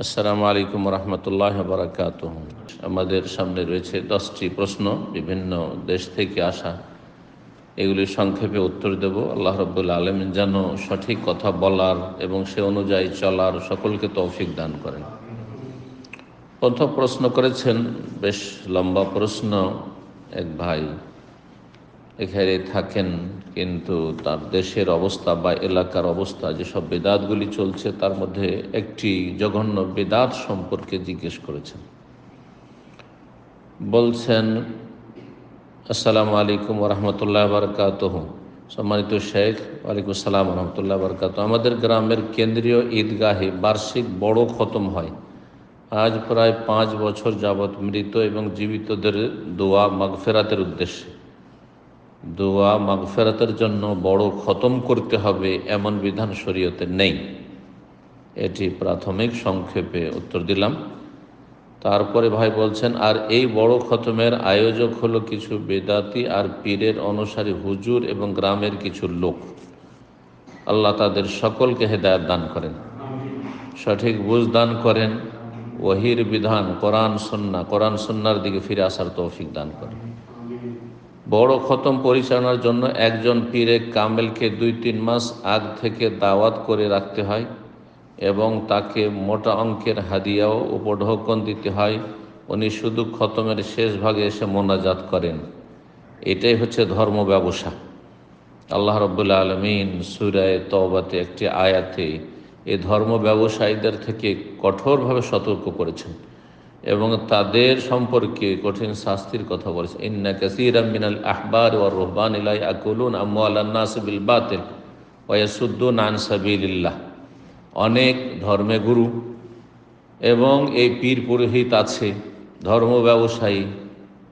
আসসালামু আলাইকুম রহমতুল্লাহ বারাকাতুহু। আমাদের সামনে রয়েছে 10টি প্রশ্ন, বিভিন্ন দেশ থেকে আসা। এগুলির সংক্ষেপে উত্তর দেব। আল্লাহ রাব্বুল আলামিন যেন সঠিক কথা বলার এবং সে অনুযায়ী চলার সকলকে তৌফিক দান করেন। প্রথম প্রশ্ন করেছেন, বেশ লম্বা প্রশ্ন। এক ভাই এখানে থাকেন, কিন্তু তার দেশের অবস্থা বা এলাকার অবস্থা, যেসব বেদাতগুলি চলছে তার মধ্যে একটি জঘন্য বেদাত সম্পর্কে জিজ্ঞেস করেছেন। বলছেন, আসসালামু আলাইকুম ওরহমতুল্লাহ বারকাতুহু। সম্মানিত শেখ, ওয়ালাইকুম আসসালাম রহমতুল্লাহ বারকাত। আমাদের গ্রামের কেন্দ্রীয় ঈদগাহে বার্ষিক বড় খতম হয়। আজ প্রায় 5 বছর যাবৎ মৃত এবং জীবিতদের দোয়া মাগফেরাতের উদ্দেশ্যে, দোয়া মাগফেরাতের জন্য বড় খতম করতে হবে এমন বিধান শরীয়তে নেই। এটি প্রাথমিক সংক্ষেপে উত্তর দিলাম। তারপরে ভাই বলছেন, আর এই বড় খতমের আয়োজক হলো কিছু বেদাতি আর পীরের অনুসারী হুজুর এবং গ্রামের কিছু লোক। আল্লাহ তাদের সকলকে হেদায়েত দান করেন, সঠিক বুঝ দান করেন, ওহির বিধান কোরআন সুন্নাহর দিকে ফিরে আসার তৌফিক দান করেন। বড় খতম পরিচালনার জন্য একজন পীরে কামেলকে 2-3 মাস আগ থেকে দাওয়াত করে রাখতে হয় এবং তাকে মোটা অঙ্কের হাদিয়াও উপঢৌকন দিতে হয়। উনি শুধু খতমের শেষ ভাগে এসে মোনাজাত করেন। এটাই হচ্ছে ধর্ম ব্যবসা। আল্লাহ রাব্বুল আলামিন সূরা তওবাতে একটি আয়াতে এই ধর্ম ব্যবসায়ীদের থেকে কঠোরভাবে সতর্ক করেছেন এবং তাদের সম্পর্কে কঠিন শাস্তির কথা বলেছেন। ইন্না কাসীরাম মিনাল আহবার ওয়ার রুহবানি লা ইয়াকুলুন আমওয়ালান নাস বিল বাতিল ওয়া ইয়াসুদ্দুনা আন সাবিলিল্লাহ। অনেক ধর্মগুরু এবং এই পীর পুরোহিত আছে, ধর্ম ব্যবসায়ী,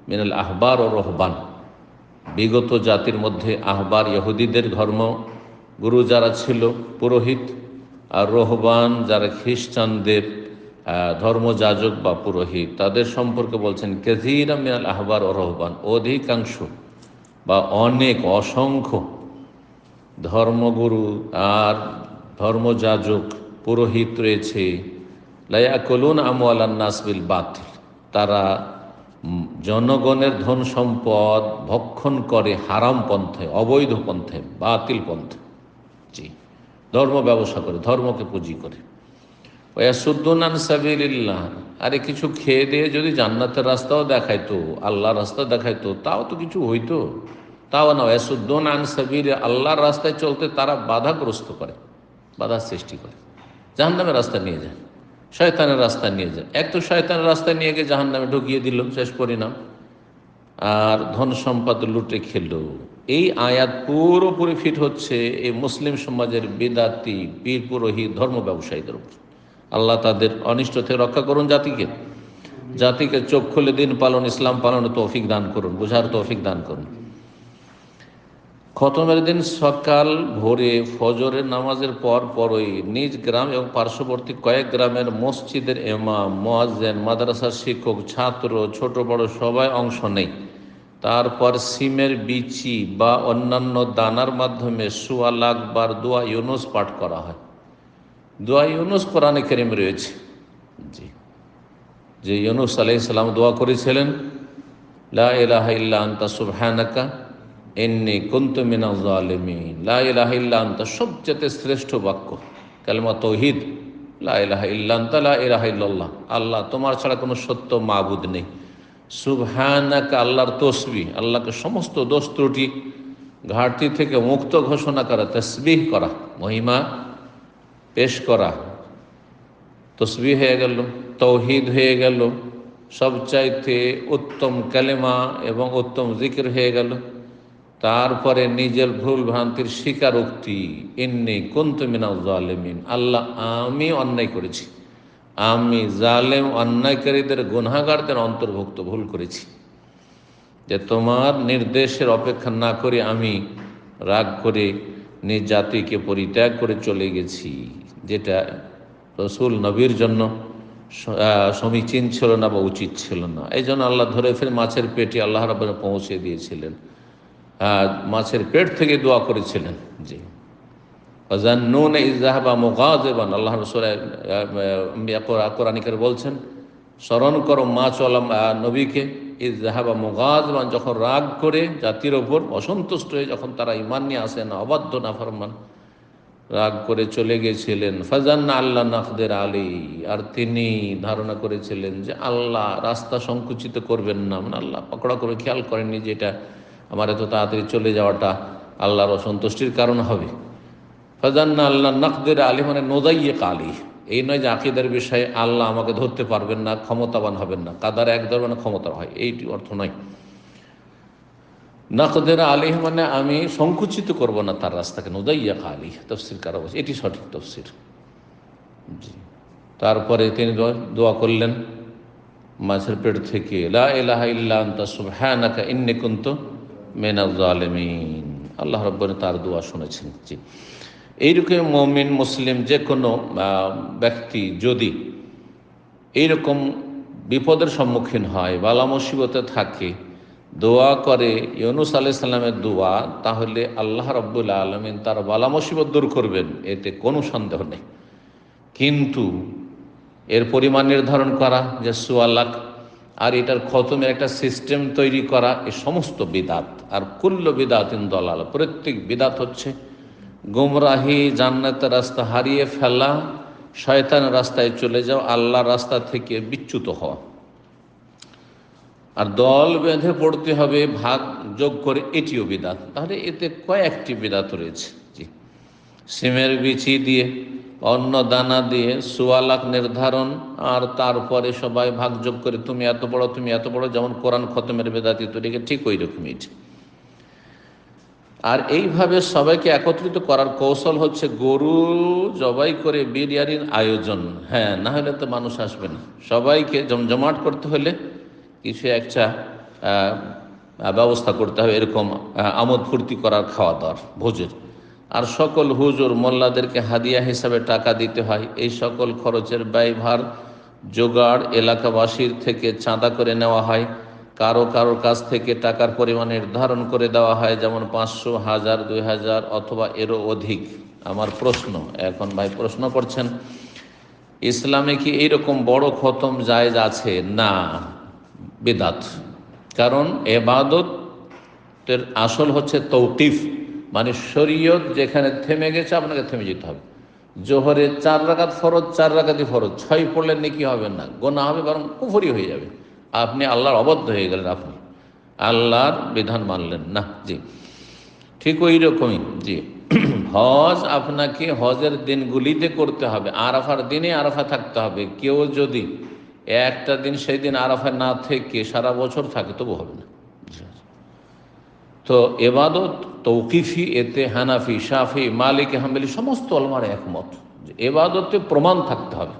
মিনাল আহবার ও রহবান। বিগত জাতির মধ্যে আহবার ইহুদিদের ধর্ম গুরু যারা ছিল, পুরোহিত, আর রহবান যারা খ্রিস্টানদের ধর্মযাজক বা পুরোহিত, তাদের সম্পর্কে বলছেন কাসীরা মিনাল আহবার ও রহবান, অধিকাংশ বা অনেক, অসংখ্য ধর্মগুরু আর ধর্মযাজক পুরোহিত রয়েছে, লা ইয়াকুলুন আমওয়ালান নাস বিল বাতিল, তারা জনগণের ধন সম্পদ ভক্ষণ করে হারাম পন্থায়, অবৈধ পন্থায়, বাতিল পন্থায়। জি, ধর্ম ব্যবসা করে, ধর্মকে পুঁজি করে। ওয়াসুদ্দুন আন সাবিলিল্লাহ, আরে কিছু খেয়ে দিয়ে যদি জান্নাতের রাস্তাও দেখাইতো, আল্লাহর রাস্তা দেখাইতো, তাও তো কিছু হইতো। তাও না, ওয়াসুদ্দুন আন সাবিল, আল্লাহর রাস্তায় চলতে তারা বাধাগ্রস্ত করে, বাধা সৃষ্টি করে, জাহান্নামের রাস্তা নিয়ে যায়, শয়তানের রাস্তা নিয়ে যায়। এক তো শয়তানের রাস্তায় নিয়ে গিয়ে জাহান্নামে ঢুকিয়ে দিল, শেষ পরিণাম, আর ধন সম্পদ লুটে খেল। এই আয়াত পুরোপুরি ফিট হচ্ছে এই মুসলিম সমাজের বিদাতি পীর পুরোহিত ধর্ম ব্যবসায়ীদের উপর। আল্লাহ তাদের অনিষ্ট থেকে রক্ষা করুন, জাতিকে চোখ খুলে দিন পালন, ইসলাম পালনের তৌফিক দান করুন, বোঝার তৌফিক দান করুন। খতমের দিন সকাল ভোরে ফজরের নামাজের পরই নিজ গ্রাম এবং পার্শ্ববর্তী কয়েক গ্রামের মসজিদের ইমাম, মুয়াজ্জিন, মাদ্রাসার শিক্ষক, ছাত্র, ছোট বড় সবাই অংশ নেয়। তারপর সিমের বিচি বা অন্যান্য দানার মাধ্যমে 1.25 লাখ বার দোয়া ইউনুস পাঠ করা হয়। দোয়া ইউনুস কোরআনে কারীমে রয়েছে। জি, যে ইউনুস আলাইহিস সালাম দোয়া করেছিলেন, লা ইলাহা ইল্লা আনতা সুবহানাকা ইন্নী কুনতু মিনাজ জালিমিন। লা ইলাহা ইল্লা আনতা সবচেয়ে শ্রেষ্ঠ বাক্য, কালেমা তাওহীদ, লা ইলাহা ইল্লা আনতা, লা ইলাহা ইল্লাল্লাহ, আল্লাহ তোমার ছাড়া কোনো সত্য মাবুদ নেই। সুবহানাকা, আল্লাহর তসবিহ, আল্লাহকে সমস্ত দোষ ত্রুটি ঘাটতি থেকে মুক্ত ঘোষণা করা, তাসবিহ করা, মহিমা পেশ করা, তসবিহ হয়ে গেল, তাওহীদ হয়ে গেল, সবচাইতে উত্তম কালেমা এবং উত্তম জিকির হয়ে গেল। তারপরে নিজের ভুল ভ্রান্তির স্বীকারোক্তি, ইন্নী কুনতু মিনাজ জালিমিন, আল্লাহ আমি অন্যায় করেছি, আমি জালেম অন্যায়কারীদের গুনাহগারদের অন্তর্ভুক্ত, ভুল করেছি, যে তোমার নির্দেশের অপেক্ষা না করে আমি রাগ করে নিজ জাতিকে পরিত্যাগ করে চলে গেছি, যেটা রসুল নবীর জন্য সমীচীন ছিল না বা উচিত ছিল না। এই জন্য আল্লাহ ধরে ফের মাছের পেটে আল্লাহ রাব্বুল পৌঁছে দিয়েছিলেন, মাছের পেট থেকে দোয়া করেছিলেন। জি, ফাযান্নুন ইয যাহাবা মুগাযিবান, আল্লাহ রাসূল কোরআনিকে বলছেন, স্মরণ করো মা চলাম নবীকে, ইয যাহাবা মুগাযিবান, যখন রাগ করে জাতির ওপর অসন্তুষ্ট হয়ে যখন তারা ঈমান নিয়ে আসে না, অবাধ্য নাফরমান, রাগ করে চলে গেছিলেন। ফাজান্না আল্লাহ নাকদির আলাইহি, আর তিনি ধারণা করেছিলেন যে আল্লাহ রাস্তা সংকুচিত করবেন না, মানে আল্লাহ পকড়া করে খেয়াল করেননি যে এটা আমার এত তাড়াতাড়ি চলে যাওয়াটা আল্লাহর অসন্তুষ্টির কারণ হবে। ফাজান্না আল্লাহ নাকদির আলাইহি মানে নোদাইয়িক আলাইহি, এই নয় যে আকীদার বিষয়ে আল্লাহ আমাকে ধরতে পারবেন না, ক্ষমতাবান হবেন না, কাদার এক ধরনের ক্ষমতা হয়, এইটি অর্থ নয়। নাকদের আলিহ মানে আমি সংকুচিত করব না তার রাস্তাকে, নুদাইয়িক আলিহ তাফসীর কারা বলছে এটি সঠিক তাফসীর। জি, তারপরে তিনি দোয়া করলেন মাছের পেট থেকে, লা ইলাহা ইল্লা আনতা সুবহানাকা ইন্নী কুনতু মিনাজ জালিমিন। আল্লাহ রাব্বুল তার দোয়া শুনেছেন। জি, এইরকম মুমিন মুসলিম যে কোনো ব্যক্তি যদি এইরকম বিপদের সম্মুখীন হয়, বালা মুসিবতে থাকে, দোয়া করে ইউনূস আলাইহিস সালামের দোয়া, তাহলে আল্লাহ রাব্বুল আলামিন তার বালা মুসিবত দূর করবেন, এতে কোনো সন্দেহ নেই। কিন্তু এর পরিমাণ নির্ধারণ করা যে ১৪ লাখ, আর এটার খতমের একটা সিস্টেম তৈরি করা, এই সমস্ত বিদাত। আর কুল্লু বিদাতিন দলাল, প্রত্যেক বিদাত হচ্ছে গুমরাহি, জান্নাতের রাস্তা হারিয়ে ফেলা, শয়তানের রাস্তায় চলে যাও, আল্লাহর রাস্তা থেকে বিচ্যুত হওয়া। আর দল বেঁধে পড়তে হবে ভাগ যোগ করে, এটিও বিদাত। তাহলে এতে কয়েকটি বিদাত রয়েছে। জি, সিমের বিচি দিয়ে, অন্ন দানা দিয়ে ১৪ লাখ নির্ধারণ, আর তারপরে সবাই ভাগ যোগ করে তুমি এত বড়, তুমি এত বড়, যেমন কোরআন খতমের বেদাতি তরিকা, ঠিক ওই রকমই। আর এইভাবে সবাইকে একত্রিত করার কৌশল হচ্ছে গরু জবাই করে বিরিয়ানির আয়োজন। হ্যাঁ, না হলে তো মানুষ আসবে না। সবাইকে জমজমাট করতে হলে কিছু একটা ব্যবস্থা করতে হবে, এরকম আমোদ ফুর্তি করার, খাওয়া দাওয়ার, ভোজের। আর সকল হুজুর মোল্লাদেরকে হাদিয়া হিসাবে টাকা দিতে হয়। এই সকল খরচের ব্যয়ভার জোগাড় এলাকাবাসীর থেকে চাঁদা করে নেওয়া হয়। কারো কারোর কাছ থেকে টাকার পরিমাণ নির্ধারণ করে দেওয়া হয়, যেমন ৫০০, ১০০০, ২০০০ অথবা এরও অধিক। আমার প্রশ্ন, এখন ভাই প্রশ্ন করছেন, ইসলামে কি এইরকম বড় খতম জায়েজ আছে? না, বিদাত। কারণ এবাদতের আসল হচ্ছে তৌকিফ, মানে শরীয়ত যেখানে থেমে গেছে আপনাকে থেমে যেতে হবে। জোহরে ৪ রাকাত ফরজ, ৪ রাকাতই ফরজ, ৬ পড়লে নেকি হবে না, গোনা হবে, বরং কুফরি হয়ে যাবে। আপনি আল্লাহর অবদ্ধ হয়ে গেলেন, আপনি আল্লাহর বিধান মানলেন না। জি, ঠিক ওই রকমই। জি, হজ আপনাকে হজের দিনগুলিতে করতে হবে, আরাফার দিনে আরাফা থাকতে হবে। কেউ যদি একটা দিন সেই দিন আরাফা না থেকে সারা বছর থাকে তবু হবে না। তো এবাদত তৌকিফি, এতে হানাফি, শাফি, মালিক, হাম্বলি সমস্ত ওলামার একমত যে এবাদতে প্রমাণ থাকতে হবে।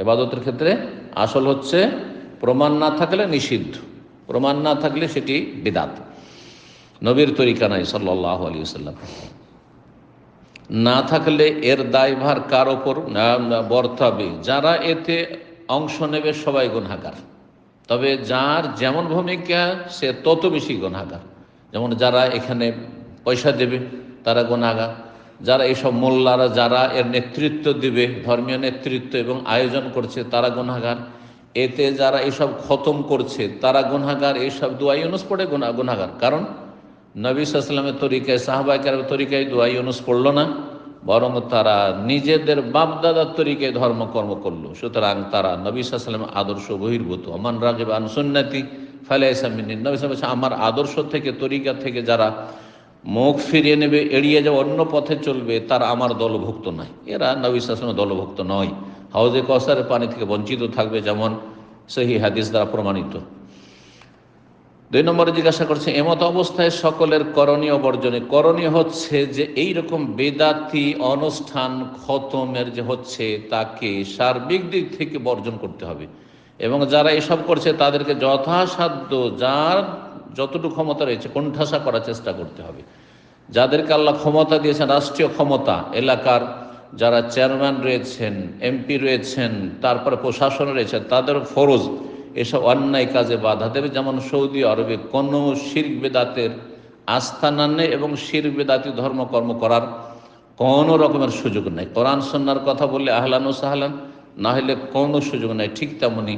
এবাদতের ক্ষেত্রে আসল হচ্ছে প্রমাণ না থাকলে নিষিদ্ধ, প্রমাণ না থাকলে সেটি বিদাত, নবীর তরিকা নাই সাল্লাল্লাহু আলাইহি ওয়াসাল্লাম। না থাকলে এর দায়ভার কার ওপর বর্তাবে? যারা এতে অংশ নেবে সবাই গুনাহগার, তবে যার যেমন ভূমিকা সে তত বেশি গুনাহগার। যেমন যারা এখানে পয়সা দেবে তারা গুনাহগার, যারা এইসব মোল্লারা যারা এর নেতৃত্ব দিবে, ধর্মীয় নেতৃত্ব এবং আয়োজন করছে তারা গুনাহগার, এতে যারা এইসব খতম করছে তারা গুনাহগার, এইসব দুআ ইউনুস পড়ে গুনাহগার। কারণ নবী সাল্লাল্লাহু আলাইহি ওয়াসাল্লামের তরিকায়, সাহাবায়ে কেরামের তরিকায় দুআ ইউনুস পড়ল না, বরং তারা নিজেদের বাপদাদার তরিকায় ধর্মকর্ম করলো। সুতরাং তারা নবী সাল্লাল্লাহু আলাইহি ওয়াসাল্লামের আদর্শ বহির্ভূত। মান রাগিবা আন সুন্নতি ফালাইসা মিন্নি, নবী সাল্লাল্লাহু আলাইহি ওয়াসাল্লাম আমার আদর্শ থেকে, তরিকা থেকে যারা মুখ ফিরিয়ে নেবে, এড়িয়ে যাবে, অন্য পথে চলবে, তারা আমার দলভুক্ত নয়। এরা নবী সাল্লাল্লাহু আলাইহি ওয়াসাল্লামের দলভুক্ত নয়। হাউজে কাউসারের পানি থেকে বঞ্চিত থাকবে, যেমন সহিহ হাদিস দ্বারা প্রমাণিত। ২ নম্বরে জিজ্ঞাসা করছে, এমত অবস্থায় সকলের করণীয় বর্জনে। করণীয় হচ্ছে যে এইরকম বেদাতি অনুষ্ঠান খতমের যে হচ্ছে তাকে সার্বিক দিক থেকে বর্জন করতে হবে, এবং যারা এসব করছে তাদেরকে যথাসাধ্য যার যতটুকু ক্ষমতা রয়েছে কোণঠাসা করার চেষ্টা করতে হবে। যাদেরকে আল্লাহ ক্ষমতা দিয়েছেন, রাষ্ট্রীয় ক্ষমতা, এলাকার যারা চেয়ারম্যান রয়েছেন, এমপি রয়েছেন, তারপরে প্রশাসন রয়েছে, তাদের ফরজ এসব অন্যায় কাজে বাধা দেবে। যেমন সৌদি আরবে কোনো শিরক বেদাতের আস্থানা নেই এবং শিরক বেদাতি ধর্মকর্ম করার কোনো রকমের সুযোগ নেই। কোরআন সুন্নাহর কথা বললে আহলান ও সাহলান, না হলে কোনো সুযোগ নেই। ঠিক তেমনি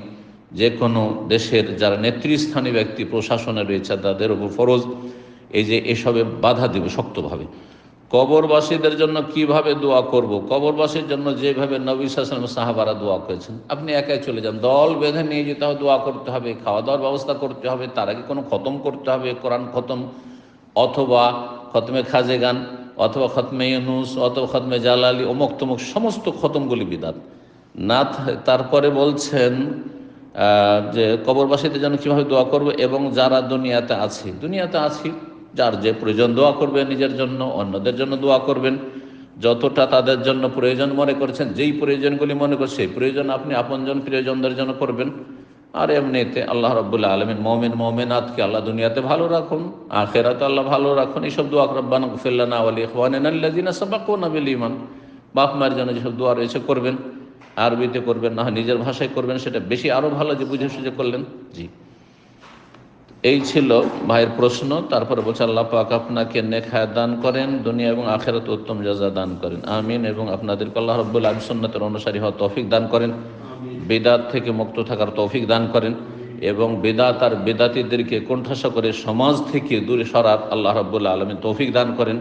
যে কোনো দেশের যারা নেতৃস্থানীয় ব্যক্তি প্রশাসনে রয়েছে তাদের উপর ফরজ এই যে এসবে বাধা দেবে শক্তভাবে। কবরবাসীদের জন্য কিভাবে দোয়া করব? কবরবাসীর জন্য যেভাবে নবী সাল্লাল্লাহু আলাইহি ওয়াসাল্লাম সাহাবারা দোয়া করেছেন, আপনি একাই চলে যান, দল বেঁধে নিয়ে যেতে হবে, দোয়া করতে হবে, খাওয়া দাওয়ার ব্যবস্থা করতে হবে, তার আগে কোনো খতম করতে হবে, কোরআন খতম অথবা খতমে খাজেগান অথবা খতমে ইউনুস অথবা খতমে জালালি অমুক তমুক সমস্ত খতমগুলি বিদাত না। তারপরে বলছেন যে কবরবাসীদের জন্য কীভাবে দোয়া করবে, এবং যারা দুনিয়াতে আছি যার যে প্রয়োজন দোয়া করবেন, নিজের জন্য অন্যদের জন্য দোয়া করবেন, যতটা তাদের জন্য প্রয়োজন মনে করছেন, যেই প্রয়োজনগুলি মনে করছে সেই প্রয়োজন আপনি আপনজন প্রিয়জনদের জন্য করবেন। আর এমনিতে আল্লাহ রাব্বুল আলামিন মুমিন মুমিনাতকে আল্লাহ দুনিয়াতে ভালো রাখুন, আখিরাতে আল্লাহ ভালো রাখুন, এইসব দোয়া রব্বানা ইগফির লানা ওয়া লিইখওয়ানিনা আল্লাযিনা সাবাকুনা বিল ঈমান। বাপ মায়ের জন্য যেসব দোয়া রয়েছে করবেন, আরবিতে করবেন, না হয় নিজের ভাষায় করবেন, সেটা বেশি আরও ভালো যে বুঝে সুঝে করলেন। জি, এই ছিল ভাইয়ের প্রশ্ন। তারপরে বলছে আল্লাহ পাক আপনাকে নেক হায়াত দান করেন, দুনিয়া এবং আখিরাতে উত্তম জাযা দান করেন, আমিন। এবং আপনাদেরকে আল্লাহ রাব্বুল আলামিন সুন্নাতের অনুসারী হওয়ার তৌফিক দান করেন, বিদআত থেকে মুক্ত থাকার তৌফিক দান করেন, এবং বিদআত আর বিদআতীদেরকে কোণঠাসা করে সমাজ থেকে দূরে সরার আল্লাহ রাব্বুল আলামিন তৌফিক দান করেন।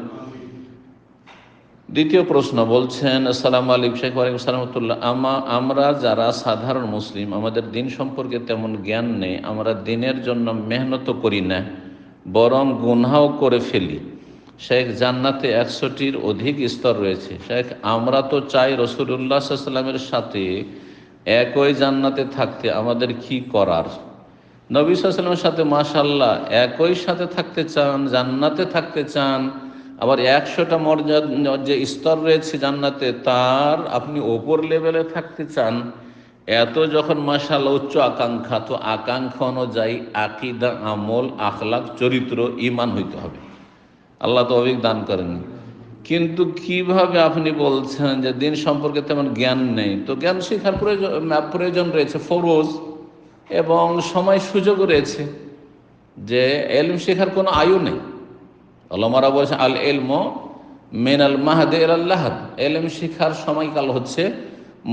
দ্বিতীয় প্রশ্ন বলছেন, আসসালামু আলাইকুম শেখ। ওয়ালাইকুম আসসালাম ওয়া রাহমাতুল্লাহ। আমরা যারা সাধারণ মুসলিম, আমাদের দিন সম্পর্কে তেমন জ্ঞান নেই, আমরা দিনের জন্য মেহনত করি না, বরং গুনাহও করে ফেলি। শেখ, জান্নাতে 100টির অধিক স্তর রয়েছে। শেখ, আমরা তো চাই রাসূলুল্লাহ সাল্লাল্লাহু আলাইহি ওয়াসাল্লামের সাথে একই জান্নাতে থাকতে, আমাদের কি করার? নবী সাল্লাল্লাহু আলাইহি ওয়াসাল্লামের সাথে মাশাআল্লাহ একই সাথে থাকতে চান, জান্নাতে থাকতে চান, আবার 100টা মর্যাদা যে স্তর রয়েছে জান্নাতে তার আপনি ওপর লেভেলে থাকতে চান। এত যখন মাশাআল্লাহ উচ্চ আকাঙ্ক্ষা, তো আকাঙ্ক্ষা অনুযায়ী আকীদা, আমল, আখলাক, চরিত্র, ঈমান হইতে হবে। আল্লাহ তৌফিক দান করেন। কিন্তু কিভাবে আপনি বলছেন যে দিন সম্পর্কে তেমন জ্ঞান নেই? তো জ্ঞান শেখার প্রয়োজন রয়েছে, ফরজ, এবং সময় সুযোগও রয়েছে, যে এলম শেখার কোনো আয়ু নেই। ওলামারা বলছেন আল ইলমু মিনাল মাহদি ইলাল লাহাদ, এলম শিখার সময়কাল হচ্ছে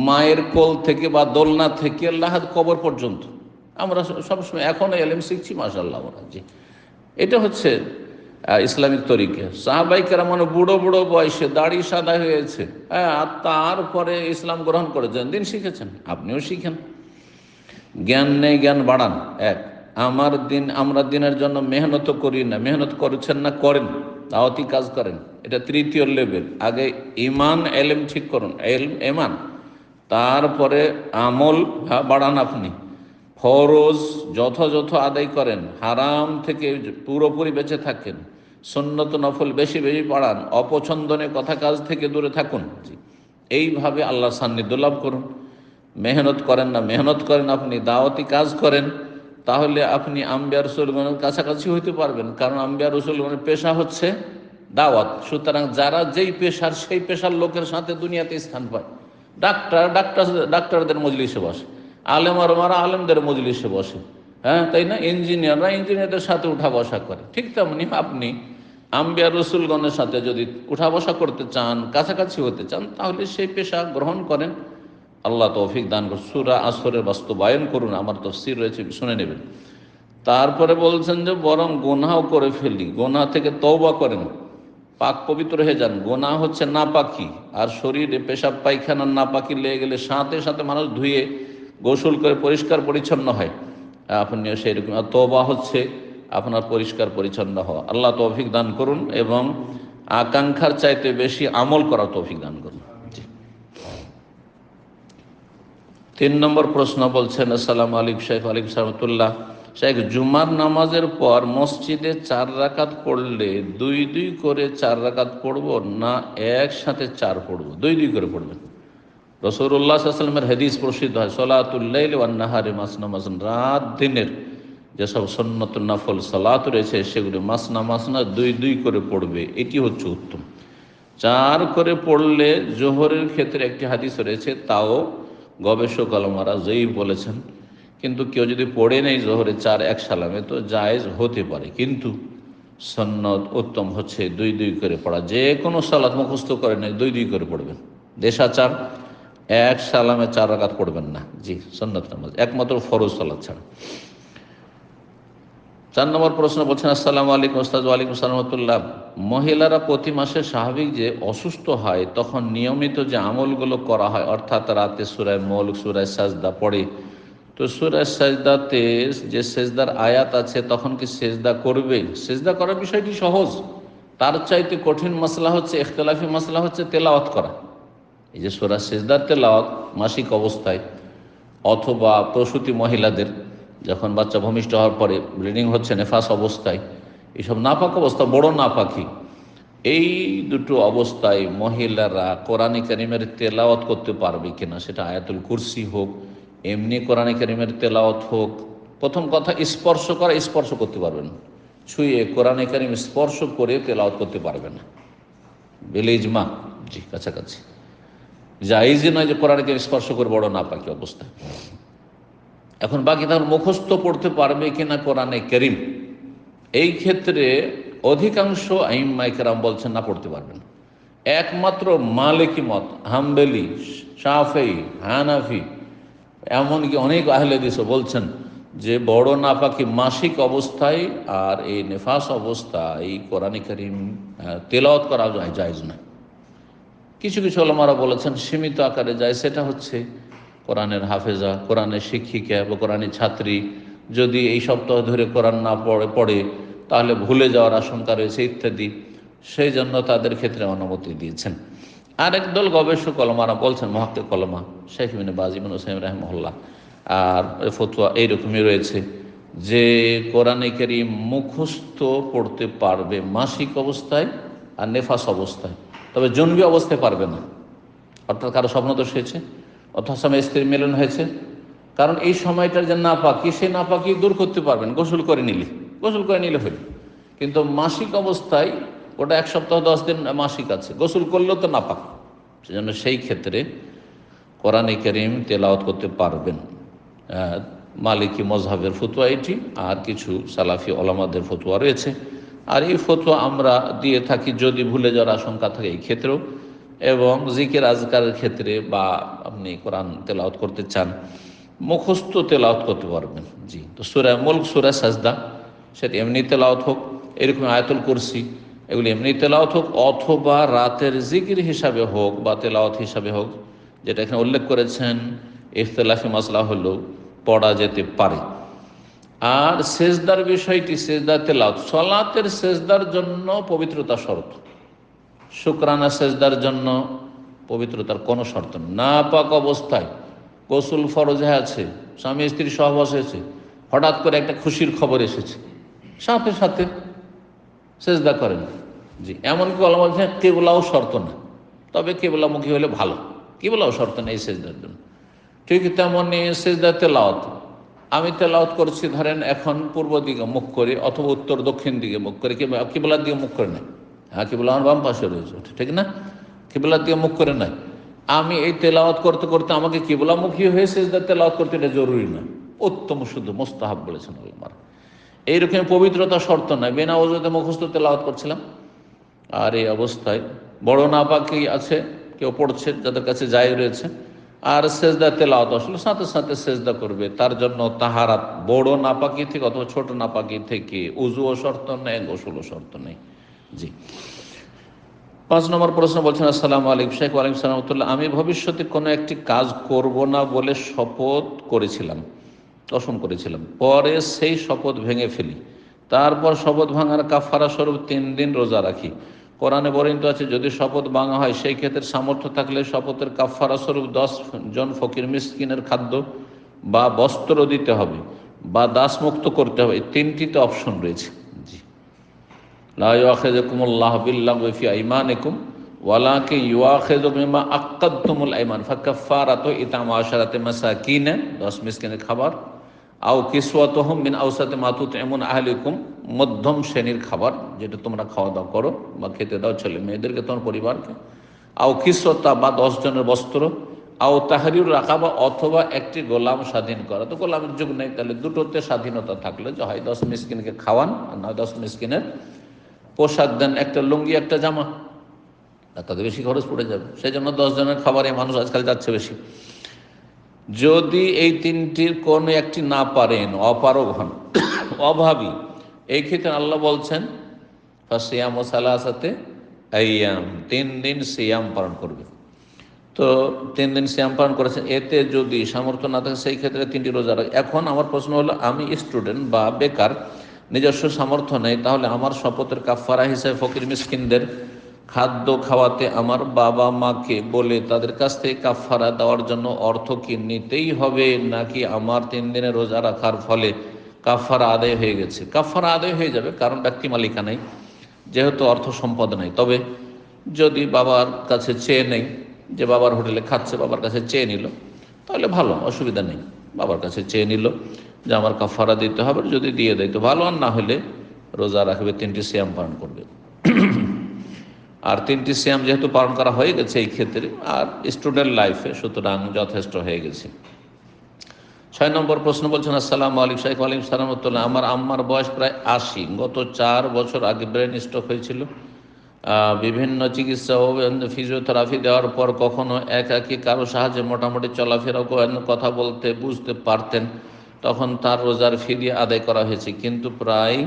মায়ের কোল থেকে বা দোলনা থেকে লাহাদ কবর পর্যন্ত। আমরা সবসময় এখনও এলম শিখছি, মাশাআল্লাহ। জি, এটা হচ্ছে ইসলামিক তরিকা। সাহাবাই কেরাম বুড়ো বুড়ো বয়সে দাড়ি সাদা হয়েছে, হ্যাঁ, আর তারপরে ইসলাম গ্রহণ করেছেন, দিন শিখেছেন, আপনিও শিখেন। জ্ঞান নেই, জ্ঞান বাড়ান। আমরা দিনের জন্য মেহনত করি না, মেহনত করছেন না, করেন, দাওয়াতি কাজ করেন, এটা তৃতীয় লেভেল। আগে ইমান এলেম ঠিক করুন, এলম এমান, তারপরে আমল বাড়ান। আপনি ফরজ যথাযথ আদায় করেন, হারাম থেকে পুরোপুরি বেঁচে থাকেন, সুন্নত নফল বেশি বেশি পড়ান, অপছন্দনীয় কথা কাজ থেকে দূরে থাকুন। এইভাবে আল্লাহর সান্নিধ্য লাভ করুন। মেহনত করেন না, মেহনত করেন, আপনি দাওয়াতি কাজ করেন, তাহলে আপনি আম্বিয়া রসুলগণের কাছাকাছি হইতে পারবেন। কারণ আম্বিয়া রসুলগণের পেশা হচ্ছে দাওয়াত। সুতরাং যারা যেই পেশার, সেই পেশার লোকের সাথে দুনিয়াতে স্থান পায়। ডাক্তারদের মজলিসে বসে, আলেমারা আলেমদের মজলিসে বসে, হ্যাঁ, তাই না? ইঞ্জিনিয়াররা ইঞ্জিনিয়ারদের সাথে উঠা বসা করে। ঠিক তেমনি আপনি আম্বিয়া রসুলগণের সাথে যদি উঠা বসা করতে চান, কাছাকাছি হতে চান, তাহলে সেই পেশা গ্রহণ করেন। আল্লাহ তৌফিক দান করুন। সূরা আসরের বাস্তবায়ন করুন, আমার তাফসীর রয়েছে, শুনে নেবেন। তারপরে বলছেন যে বরং গুনাহও করে ফেলি, গুনাহ থেকে তওবা করেন, পাক পবিত্র হয়ে যান। গুনাহ হচ্ছে নাপাকি, আর শরীরে পেশাব পায়খানার নাপাকি লেগে গেলে সাথে সাথে মানুষ ধুয়ে গোসল করে পরিষ্কার পরিচ্ছন্ন হয়, আপনিও সেই রকম। আর তওবা হচ্ছে আপনার পরিষ্কার পরিচ্ছন্ন হওয়া। আল্লাহ তৌফিক দান করুন এবং আকাঙ্ক্ষার চাইতে বেশি আমল করার তৌফিক দান করুন। 3 নম্বর প্রশ্ন বলছেন, আসসালামু আলাইকুম শেখ। ওয়ালাইকুম সালাম। শেখ, জুমার নামাজের পর মসজিদে 4 রাকাত পড়লে 2 করে 4 রাকাত পড়বো, না একসাথে 4 পড়বো? 2 করে পড়বেন। রাসূলুল্লাহ সাল্লাল্লাহু আলাইহি ওয়াসাল্লামের হাদিস প্রসিদ্ধ হয়, সলাতুল লাইলি ওয়ান নাহারি মাসনা মাসনা, রাত দিনের যেসব সুন্নাতুন নফল সালাত রয়েছে সেগুলো মাসনা মাসনা 2 করে পড়বে, এটি হচ্ছে উত্তম। 4 করে পড়লে জোহরের ক্ষেত্রে একটি হাদিস রয়েছে, তাও গবেষক আলমারা জয়ীফ বলেছেন, কিন্তু কেউ যদি পড়ে নেই জোহরে 4 এক সালামে, তো জায়েজ হতে পারে। কিন্তু সুন্নত উত্তম হচ্ছে দুই দুই করে পড়া। যে কোনো সালাত মুখস্থ করে নেই, দুই দুই করে পড়বেন। দেশাচার এক সালামে 4 রাকাত পড়বেন না, জি, সুন্নত নামাজ একমাত্র ফরজ সালাত ছাড়া। 4 নম্বর প্রশ্ন বলছেন, আসসালামু আলাইকুম ওস্তাদ। ওয়ালাইকুম সালামতুল্লাহ। মহিলারা প্রতি মাসে স্বাভাবিক যে অসুস্থ হয় তখন নিয়মিত যে আমলগুলো করা হয়, অর্থাৎ রাতে সূরা মুলক, সূরা সাজদা পড়ে, তো সূরা সাজদাতে যে সেজদার আয়াত আছে তখন কি সেজদা করবে? সেজদা করার বিষয়টি সহজ, তার চাইতে কঠিন মাসলা হচ্ছে, ইখতিলাফি মাসলা হচ্ছে তেলাওয়াত করা। এই যে সূরা সেজদার তেলাওয়াত মাসিক অবস্থায় অথবা প্রসূতি মহিলাদের যখন বাচ্চা ভূমিষ্ঠ হওয়ার পরে ব্লিডিং হচ্ছে, নেফাস অবস্থায়, এইসব নাপাক অবস্থা, বড় নাপাকি, এই দুটো অবস্থায় মহিলারা কোরআনে কারিমের তেলাওয়াত করতে পারবে কিনা, সেটা আয়াতুল কুরসি হোক, এমনি কোরআনে কারিমের তেলাওয়াত হোক। প্রথম কথা, স্পর্শ করা, স্পর্শ করতে পারবেন, ছুঁয়ে কোরআনে কারিম স্পর্শ করে তেলাওয়াত করতে পারবে না, বেলে ইজমা, জি, কাছাকাছি জায়েজই নয় যে কোরআনে কারিম স্পর্শ করে বড় নাপাকি অবস্থায়। এখন বাকি তার মুখস্থ পড়তে পারবে কিনা কোরআনে কারিম, এই ক্ষেত্রে অধিকাংশ আইম্মায়ে কেরাম বলছেন না, পড়তে পারবেন। একমাত্র মালিকি মত, হাম্বলি, শাফেঈ, হানাফি, এমনকি অনেক আহলে হাদিসও বলছেন যে বড় নাপাকি মাসিক অবস্থায় আর এই নেফাস অবস্থায় কোরআনে কারিম তেলাওয়াত করা জায়েজ না। কিছু কিছু ওলামারা বলেছেন সীমিত আকারে যায়, সেটা হচ্ছে কোরআনের হাফেজা, কোরআনের শিক্ষিকা বা কোরআনের ছাত্রী যদি এই সপ্তাহ ধরে কোরআন না পড়ে তাহলে ভুলে যাওয়ার আশঙ্কা রয়েছে ইত্যাদি, সেই জন্য তাদের ক্ষেত্রে অনুমতি দিয়েছেন। আরেক দল গবেষক ওলামারা বলছেন, মুহাক্কিক ওলামা শেখ ইবনে বাজ, ইবনে উসাইমিন রাহিমাহুল্লাহ, আর ফতোয়া এইরকমই রয়েছে যে কোরআনে কারীম মুখস্থ পড়তে পারবে মাসিক অবস্থায় আর নেফাস অবস্থায়, তবে জন্মী অবস্থায় পারবে না। অর্থাৎ কারো স্বপ্নদোষ হয়েছে অথবা স্বামী স্ত্রীর মিলন হয়েছে, কারণ এই সময়টার যে নাপাকি, সেই নাপাকি দূর করতে পারবেন গোসল করে নিলে হইল। কিন্তু মাসিক অবস্থায় ওটা 1 সপ্তাহ 10 দিন মাসিক আছে, গোসল করলেও তো নাপাক, সেজন্য সেই ক্ষেত্রে কোরআনে কারীম তেলাওয়াত করতে পারবেন। মালিকি মজহাবের ফতোয়া এটি, আর কিছু সালাফি ওলামাদের ফতোয়া রয়েছে, আর এই ফতোয়া আমরা দিয়ে থাকি যদি ভুলে যাওয়ার আশঙ্কা থাকে এই ক্ষেত্রেও, এবং জিকির আজকারের ক্ষেত্রে বা আপনি কোরআন তেলাওয়াত করতে চান মুখস্থ তেলাওয়াত করতে পারবেন, জি। তো সূরা মুলক, সূরা সাজদা, সেটা এমনি তেলাওয়াত হোক, এরকম আয়াতুল কুরসি, এগুলি এমনি তেলাওয়াত হোক অথবা রাতের জিকির হিসাবে হোক বা তেলাওয়াত হিসাবে হোক, যেটা এখানে উল্লেখ করেছেন ইখতিলাফি মাসলা হলেও পড়া যেতে পারে। আর সেজদার বিষয়টি, সেজদা তেলাওয়াত, সালাতের সেজদার জন্য পবিত্রতা শর্ত, শুকরানা সেজদার জন্য পবিত্রতার কোনো শর্ত না। পাক অবস্থায় গোসল ফরজ আছে, স্বামী স্ত্রী সহবাস হয়েছে, হঠাৎ করে একটা খুশির খবর এসেছে, সাথে সাথে সেজদা করেন, জি। এমনকি ওলামা বলছেন কিবলাও শর্ত না, তবে কিবলামুখী হলে ভালো, কিবলাও শর্ত নেই সেজদার জন্য। ঠিক তেমনই সেজদা তেলাওয়াত, আমি তেলাওয়াত করছি ধরেন এখন পূর্ব দিকে মুখ করে অথবা উত্তর দক্ষিণ দিকে মুখ করে, কিবলার দিকে মুখ করে নাই, হ্যাঁ কিবলা আমার বাম পাশে রয়েছে, ঠিক না, কিবলার দিকে মুখ করে নাই। আমি এই তেলাওয়াত করতে করতে আমাকে কিবলামুখী হয়ে সেজদা তেলাওয়াত করতে, এটা জরুরি না, উত্তম, শুধু মোস্তাহাব বলেছেন আল্লাহ। এইরকম পবিত্রতা শর্ত নাই, বিনা ওযুতে মুখস্থ তেলাওয়াত করছিলাম, আর এই অবস্থায় বড় নাপাকি আছে, কেউ পড়ছে যাদের কাছে জায়েজ রয়েছে, আর সেজদা তেলাওয়াত আসলে সাথে সাথে সেজদা করবে, তার জন্য তাহারাত বড় নাপাকি থেকে অথবা ছোট নাপাকি থেকে উযুও শর্ত নেই, গোসলও শর্ত নেই, জি। 5 নম্বর প্রশ্ন বলছেন, আসসালামু আলাইকুম শেখ। ওয়ালাইকুম সালাম। আমি ভবিষ্যতে কোনো একটি কাজ করব না বলে শপথ করেছিলাম, কসম করেছিলাম, পরে সেই শপথ ভেঙে ফেলি, তারপর শপথ ভাঙার কাফারা স্বরূপ 3 দিন রোজা রাখি। কোরআনে বর্ণিত আছে যদি শপথ ভাঙা হয় সেই ক্ষেত্রে সামর্থ্য থাকলে শপথের কাফারা স্বরূপ 10 জন ফকির মিসকিনের খাদ্য বা বস্ত্র দিতে হবে বা দাসমুক্ত করতে হবে, এই 3টিতে অপশন রয়েছে, জি। লা ইউআখিযুকুমুল্লাহু বিল্লাগwi ফি আইমানিকুম ওয়ালাকিন ইউআখিযুকুম বিমা আক্কাদতুমুল আইমান ফাকাফফারাতু ইতআমু 10 মাসাকিন, 10 মিসকিনের খাবার, আও কিসওয়াতুহুম মিন আওসাতি মা তুতঈমুন আহলিকুম, মধ্যম শ্রেণীর খাবার যেটা তোমরা খাওয়া দাওয়া করো বা খেতে দাও ছেলে মেয়েদেরকে, তোমার পরিবারকে, আও কিসওয়াতা বা 10 জনের বস্ত্র, আও তাহরিরুর রাকাবা অথবা একটি গোলাম স্বাধীন করা। তো গোলামের যুগ নেই, তাহলে দুটোতে স্বাধীনতা থাকলে যে হয় 10 মিসকিনকে খাওয়ান আর নয় 10 মিসকিনের পোশাক দেন, একটা লুঙ্গি একটা জামা, তাতে বেশি খরচ পড়ে যাবে। সেই জন্য 10 জনের খাবারে মানুষ আজকাল যাচ্ছে বেশি। যদি এই তিনটির কোনো একটি না পারেন, অপারগ হন, অভাবী, এই ক্ষেত্রে আল্লাহ বলছেন ফাসিয়াম ও সালাসাতে আইয়াম, 3 দিন সিয়াম পালন করবে। তো 3 দিন সিয়াম পালন করেছেন, এতে যদি সামর্থ্য না থাকে সেই ক্ষেত্রে 3টি রোজা রাখে। এখন আমার প্রশ্ন হলো, আমি স্টুডেন্ট বা বেকার, নিজস্ব সামর্থ্য নেই, তাহলে আমার শপথের কাফারা হিসেবে ফকির মিসকিনদের খাদ্য খাওয়াতে আমার বাবা মাকে বলে তাদের কাছ থেকে কাফারা দেওয়ার জন্য অর্থ কি নিতেই হবে, নাকি আমার 3 দিনের রোজা রাখার ফলে কাফারা আদায় হয়ে গেছে? কাফারা আদায় হয়ে যাবে, কারণ ব্যক্তি মালিকা নেই, যেহেতু অর্থ সম্পদ নেই। তবে যদি বাবার কাছে চেয়ে নেই, যে বাবার হোটেলে খাচ্ছে, বাবার কাছে চেয়ে নিল, তাহলে ভালো, অসুবিধা নেই। বাবার কাছে চেয়ে নিল যে আমার কাফারা দিতে হবে, যদি দিয়ে দেয় তো ভালো, আর না হলে রোজা রাখবে, 3টি সিয়াম পালন করবে। আর 3টি সিয়াম যেহেতু পালন করা হয়ে গেছে এই ক্ষেত্রে, আর স্টুডেন্ট লাইফে, সুতরাং যথেষ্ট হয়ে গেছে। 6 নম্বর প্রশ্ন বলছেন, আসসালামু আলাইকুম শাইখ। ওয়ালাইকুম সালাম। আমার আম্মার বয়স প্রায় 80, গত 4 বছর আগে ব্রেন স্ট্রোক হয়েছিল। বিভিন্ন চিকিৎসা ও ফিজিওথেরাপি দেওয়ার পর কখনো একাকী কারো সাহায্যে মোটামুটি চলাফেরা করেন, কথা বলতে বুঝতে পারতেন, তখন তার রোজার ফিদিয়া আদায় করা হয়েছে। কিন্তু প্রায়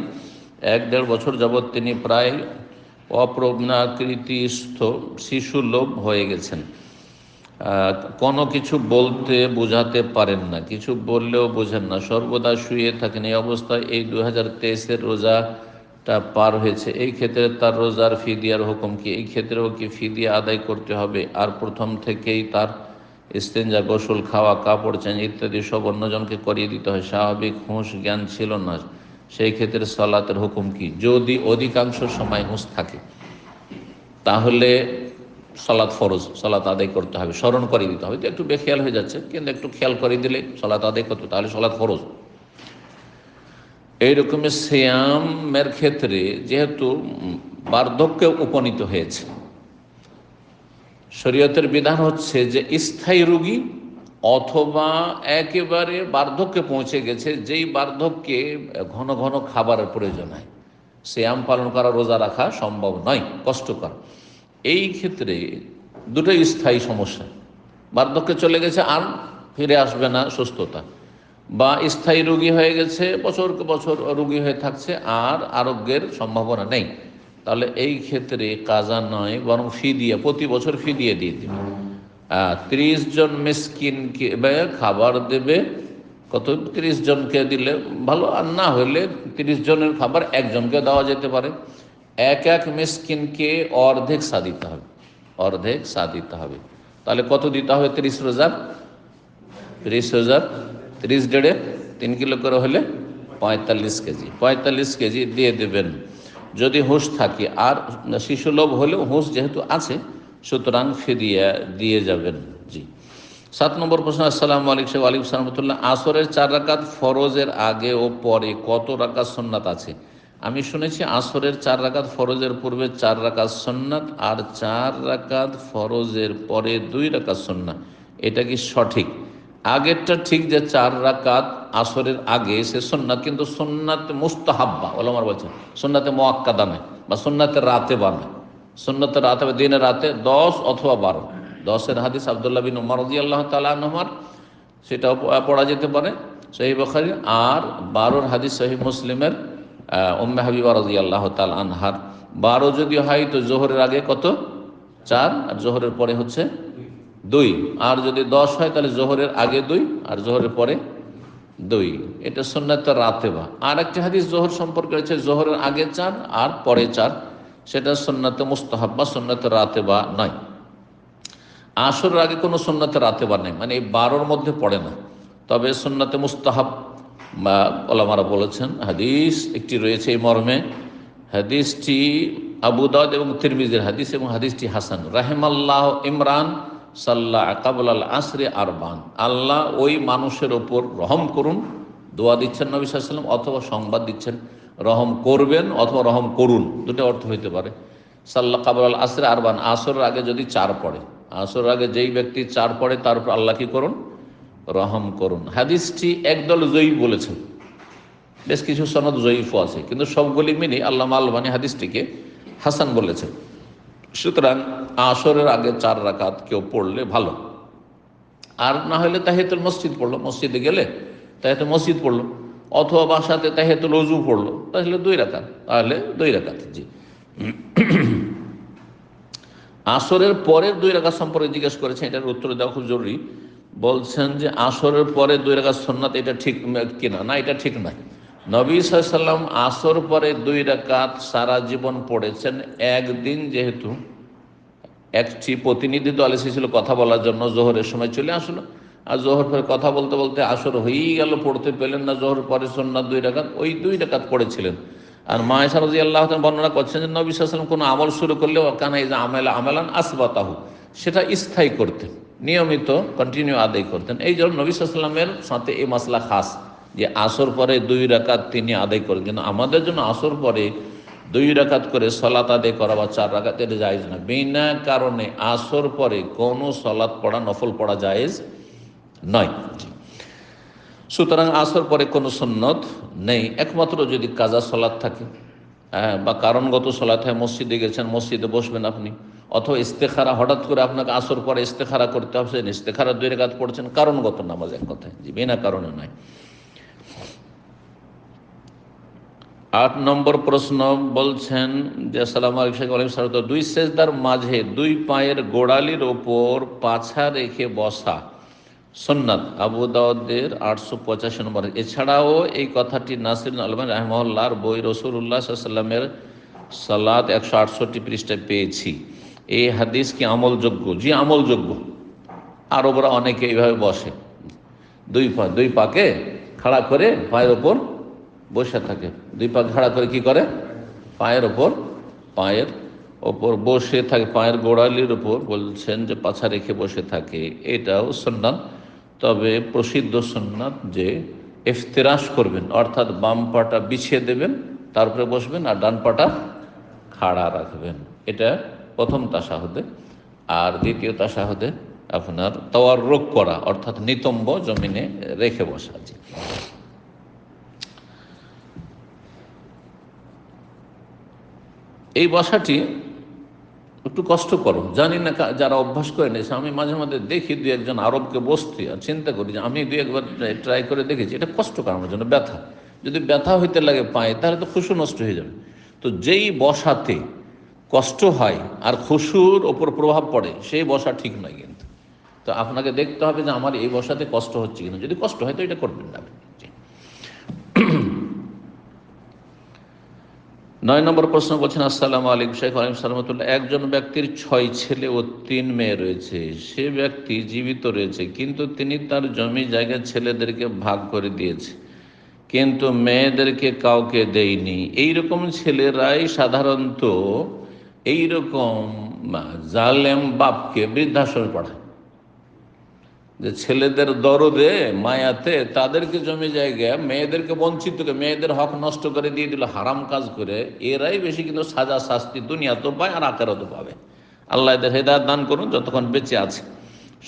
1-1.5 বছর যাবৎ তিনি প্রায় অপ্রজ্ঞাকৃতিস্থ শিশুলোভ হয়ে গেছেন। কোনো কিছু বলতে বোঝাতে পারেন না, কিছু বললেও বোঝেন না, সর্বদা শুয়ে থাকেন। এই অবস্থায় এই 2023-এর রোজাটা পার হয়েছে, এই ক্ষেত্রে তার রোজার ফিদিয়ার হুকুম কি? এই ক্ষেত্রেও কি ফিদিয়া আদায় করতে হবে? আর প্রথম থেকেই তার ইস্তেঞ্জা, গোসল, খাওয়া, কাপড় চেঞ্জ ইত্যাদি সব অন্যজনকে করিয়ে দিতে হয়? স্বাভাবিক হুঁশ জ্ঞান ছিল না, সেই ক্ষেত্রে সালাতের হুকুম কি? যদি অধিকাংশ সময় হুঁশ থাকে তাহলে সালাত ফরজ, সালাত আদায় করতে হবে, স্মরণ করে দিতে হবে। তো একটু বেখেয়াল হয়ে যাচ্ছে, কিন্তু একটু খেয়াল করে দিলে সালাত আদায় করতে, তাহলে সালাত ফরজ। এইরকমের সিয়ামের ক্ষেত্রে যেহেতু বার্ধক্যে উপনীত হয়েছে, শরীয়তের বিধান হচ্ছে যে স্থায়ী রোগী অথবা একেবারে বার্ধক্যে পৌঁছে গেছে, যেই বার্ধক্যে ঘন ঘন খাবারের প্রয়োজন হয়, সিয়াম পালন করা, রোজা রাখা সম্ভব নয়, কষ্টকর। এই ক্ষেত্রে দুটোই স্থায়ী সমস্যা, বার্ধক্যে চলে গেছে আর ফিরে আসবে না সুস্থতা, বা স্থায়ী রোগী হয়ে গেছে, বছরকে বছর রোগী হয়ে থাকছে আর আরোগ্যের সম্ভাবনা নেই, তাহলে এই ক্ষেত্রে কাজা নয়, বরং ফিদিয়া, প্রতি বছর ফিদিয়া দিয়ে দেবে। 30 জন মিসকিনকে খাবার দেবে। কত? 30 জনকে দিলে ভালো, আর না হলে 30 জনের খাবার একজনকে দেওয়া যেতে পারে। এক মিসকিনকে অর্ধেক সা দিতে হবে, অর্ধেক সা দিতে হবে। তাহলে কত দিতে হবে? 30 রোজার 30 রোজার 30 ডেড়ে 3 কিলো করে হলে 45 কেজি, 45 কেজি দিয়ে দেবেন যদি হুঁশ থাকে। আর শিশুলোভ হলেও হুঁশ যেহেতু আছে, সুতরাং ফিদিয়া দিয়ে যাবেন। জি। 7 নম্বর প্রশ্ন, আসসালামু আলাইকুম। ওয়ালাইকুম সালাম। আসরের 4 রাকাত ফরজের আগে ও পরে কত রাকাত সুন্নাত আছে? আমি শুনেছি আসরের 4 রাকাত ফরজের পূর্বে 4 রাকাত সুন্নাত, আর 4 রাকাত ফরজের পরে 2 রাকাত সুন্নাত। এটা কি সঠিক? আগেরটা ঠিক, যে 4 রাকাত আসরের আগে সে সুন্নাত, কিন্তু সুন্নাত মুস্তাহাব্বা ওলামারা বলছেন, সুন্নাতে মুআক্কাদা নয়, বা সুন্নাতে রাতে বানায়। সুন্নাতে রাতে, দিনে রাতে 10 অথবা 12। 10-এর হাদিস আব্দুল্লাহ বিন উমর রাদিয়াল্লাহু তাআলা আনহুমার, সেটাও পড়া যেতে পারে সহিহ বুখারী। আর 12-এর হাদিস সহিহ মুসলিমের উম্মে হাবিবা রাদিয়াল্লাহু তাআলা আনহার। 12 যদি হয় তো জোহরের আগে কত? 4, আর জোহরের পরে হচ্ছে 2। আর যদি 10 হয় তাহলে জোহরের আগে 2 আর জোহরের পরে 2। এটা সুন্নাত রাতেবা। আর একটি হাদিস জোহর সম্পর্কে রয়েছে, জোহরের আগে 4 আর পরে 4, সেটা সুন্নাত মুস্তাহাব্বা, সুন্নাত রাতেবা নয়। আসরের আগে কোনো সুন্নাতে রাতেবা নেই, মানে এই 12-র মধ্যে পড়ে না। তবে সুন্নাতে মুস্তাহাব বা ওলামারা বলেছেন, হাদিস একটি রয়েছে এই মর্মে। হাদিসটি আবু দাউদ এবং তিরমিজির হাদিস, এবং হাদিসটি হাসান। রাহিমাল্লাহ ইমরান সাল্লাহ কাবলাল আসরে আরবান, আল্লাহ ওই মানুষের ওপর রহম করুন, দোয়া দিচ্ছেন নবী সাল্লাল্লাহু আলাইহি ওয়াসাল্লাম, অথবা সংবাদ দিচ্ছেন রহম করবেন অথবা রহম করুন, দুটো অর্থ হইতে পারে। সাল্লাহ কাবলাল আসরে আরবান, আসরের আগে যদি 4 পড়ে, আসরের আগে যেই ব্যক্তি 4 পড়ে তার উপর আল্লাহ কি করুন? রহম করুন। হাদিসটি একদল জয়ী বলেছেন, বেশ কিছু সনদ জয়ীফও আছে, কিন্তু সবগুলি মিলে আল্লামা আলবানী হাদিসটিকে হাসান বলেছেন। সুতরাং আসরের আগে 4 রাকাত কেউ পড়লে ভালো। আর না হলে তাহিয়াতুল মসজিদ পড়লো, মসজিদে গেলে তাহিয়াতুল মসজিদ পড়লো, অথবা বাসাতে তাহিয়াতুল ওযু পড়লো, তাহলে 2 রাকাত, তাহলে 2 রাকাত। জি, আসরের পরের 2 রাকাত সম্পর্কে জিজ্ঞেস করেছেন, এটার উত্তর দেওয়া খুব জরুরি। বলছেন যে আসরের পরে 2 রাকাত সুন্নাত, এটা ঠিক কিনা? না, এটা ঠিক নয়। নবী সাল্লাল্লাহু আলাইহি ওয়াসাল্লাম আসর পরে 2 রাকাত সারা জীবন পড়েছেন। একদিন যেহেতু একটি প্রতিনিধি দল এসেছিল কথা বলার জন্য, জোহরের সময় চলে আসলো, আর জোহর পরে কথা বলতে বলতে আসর হয়েই গেল, পড়তে পেলেন না জোহর পরে সুন্নাত 2 রাকাত, ওই 2 রাকাত পড়েছিলেন। আর মা আয়েশা রাদিয়াল্লাহু তাআলা বর্ণনা করছেন যে নবী সাল্লাল্লাহু আলাইহি ওয়াসাল্লাম কোনো আমল শুরু করলে কানা ইযা আমালান আসবাতাহু, সেটা স্থায়ী করতেন, নিয়মিত কন্টিনিউ আদায় করতেন। এই জন্য নবী সাল্লাল্লাহু আলাইহি ওয়াসাল্লামের সাথে এই মাসলা খাস, যে আসর পরে 2 রাকাত তিনি আদায় করেন। কিন্তু আমাদের জন্য আসর পরে 2 রাকাত করে সলাত আদায় করা বা 4 রাকাত, এটা জায়েজ না। বিনা কারণে আসর পরে কোনো সলাত পড়া, নফল পড়া জায়েজ নয়। সুতরাং আসর পরে কোনো সুন্নত নেই, একমাত্র যদি কাজা সলাত থাকে, বা কারণগত সলাত হয়, মসজিদে গেছেন, মসজিদে বসবেন আপনি, অথবা ইস্তেখারা, হঠাৎ করে আপনাকে আসর পরে ইস্তেখারা করতে হবে, ইস্তেখারা 2 রাকাত পড়ছেন, কারণগত নামাজ এক কথায়, জি, বিনা কারণে নয়। 8 নম্বর প্রশ্ন বলছেন যে আসসালামু আলাইকুম, 2 সেজদার মাঝে 2 পায়ের গোড়ালির ওপর পাছা রেখে বসা সুন্নাত, আবু দাউদের 885 নম্বর। এছাড়াও এই কথাটি নাসির আলবানী রাহিমাহুল্লাহর বই রাসূলুল্লাহ সাল্লাল্লাহু আলাইহি ওয়াসাল্লামের সালাত 168 পৃষ্ঠায় পেয়েছি। এই হাদিস কি আমলযোগ্য? জি, আমলযোগ্য। আরবরা অনেকে এইভাবে বসে, 2 পাকে খাড়া করে পায়ের ওপর বসে থাকে, 2 পা খাড়া করে কি করে, পায়ের ওপর বসে থাকে, পায়ের গোড়ালির ওপর বলছেন যে পাছা রেখে বসে থাকে, এটাও সুন্নাত। তবে প্রসিদ্ধ সুন্নাত যে ইফতিরাশ করবেন, অর্থাৎ বাম পাটা বিছিয়ে দেবেন, তারপরে বসবেন, আর ডান পাটা খাড়া রাখবেন। এটা প্রথম তাশাহুদে। আর দ্বিতীয় তাশাহুদে আপনার তাওয়াররুক করা, অর্থাৎ নিতম্ব জমিনে রেখে বসা। জি, এই বসাটি একটু কষ্টকর, জানি না যারা অভ্যাস করে নিয়েছে। আমি মাঝে মাঝে দেখি 2-1 আরবকে বসতে, আর চিন্তা করি যে আমি 2-1 ট্রাই করে দেখেছি, এটা কষ্টকর আমার জন্য। ব্যথা, যদি ব্যথা হইতে লাগে পায়ে, তাহলে তো খুশু নষ্ট হয়ে যাবে। তো যেই বসাতে কষ্ট হয় আর খুশুর ওপর প্রভাব পড়ে, সেই বসা ঠিক নয়। কিন্তু তো আপনাকে দেখতে হবে যে আমার এই বসাতে কষ্ট হচ্ছে কিনা, যদি কষ্ট হয় তো এটা করবেন না আপনি। 9 নম্বর প্রশ্ন বলছেন, আসসালামু আলাইকুম শেখ আলিম সালামতুল্লাহ, একজন ব্যক্তির 6 ছেলে ও 3 মেয়ে রয়েছে। সে ব্যক্তি জীবিত রয়েছে, কিন্তু তিনি তার জমি জায়গা ছেলেদেরকে ভাগ করে দিয়েছে, কিন্তু মেয়েদেরকে কাউকে দেয়নি। এইরকম ছেলেরাই সাধারণত এইরকম জালেম বাপকে বৃদ্ধাশ্রমে পাঠায়, যে ছেলেদের দরদে মায়াতে তাদেরকে জমি জায়গা, মেয়েদেরকে বঞ্চিত করে, মেয়েদের হক নষ্ট করে দিয়ে দিল হারাম কাজ করে। এরাই বেশি কিন্তু সাজা শাস্তি দুনিয়া তো পায় আর আখেরাতেও পাবে। আল্লাহ এদের হেদায়েত দান করুন, যতক্ষণ বেঁচে আছে